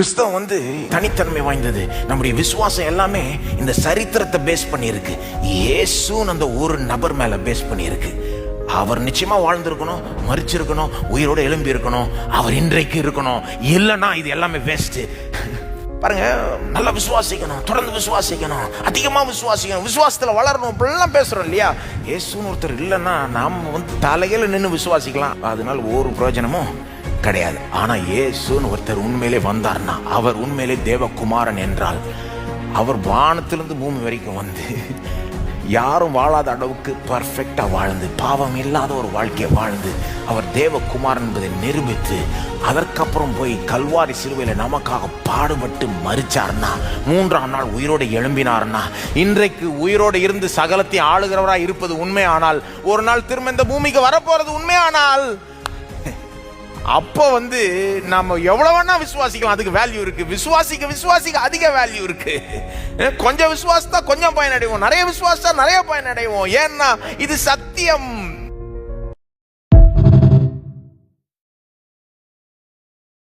கிறிஸ்தவம் தனித்தன்மை வாய்ந்தது. நம்முடைய விசுவாசம் எல்லாமே இந்த சரித்திரத்தை பேஸ் பண்ணி இருக்கு. இயேசுன்னு அந்த ஒரு நபர் மேல பேஸ் பண்ணி இருக்கு. அவர் நிச்சயமா வாழ்ந்திருக்கணும், மரிச்சிருக்கணும், உயிரோட எழும்பி இருக்கணும், அவர் இன்றைக்கு இருக்கணும். இல்லைன்னா இது எல்லாமே வேஸ்ட். பாருங்க, நல்லா விசுவாசிக்கணும், தொடர்ந்து விசுவாசிக்கணும், அதிகமா விசுவாசிக்கணும், விசுவாசத்துல வளரணும், இப்படிலாம் பேசுறோம் இல்லையா? இயேசுன்னு ஒருத்தர் இல்லைன்னா நாம தலையில நின்று விசுவாசிக்கலாம், அதனால ஒரு பிரயோஜனமும் கிடையாது. ஆனா இயேசுன்னு ஒருத்தர் உண்மையிலே வந்தார்னா, அவர் உண்மையிலே தேவகுமாரன் என்றால், அவர் வானத்திலிருந்து பூமி வரைக்கும் யாரும் வாழாத அளவுக்கு பர்ஃபெக்டா வாழ்ந்து, பாவம் இல்லாத ஒரு வாழ்க்கையை வாழ்ந்து, அவர் தேவகுமாரன் என்பதை நிரூபித்து, அதற்கப்புறம் போய் கல்வாரி சிலுவையில நமக்காக பாடுபட்டு மரிச்சார்னா, 3ஆம் நாள் உயிரோடு எழும்பினார்னா, இன்றைக்கு உயிரோடு இருந்து சகலத்தை ஆளுகிறவராய் இருப்பது உண்மையானால், ஒரு நாள் திரும்ப இந்த பூமிக்கு வரப்போறது உண்மையானால், அப்போ நம்ம எவ்வளவு வேணா விசுவாசிக்கலாம், அதுக்கு வேல்யூ இருக்கு. விசுவாசிக்க அதிக வேல்யூ இருக்கு. கொஞ்சம் விசுவாசத்தா கொஞ்சம் பயனடைவோம், நிறைய விசுவாசத்தா நிறைய பயனடைவோம். ஏன்னா இது சத்தியம்.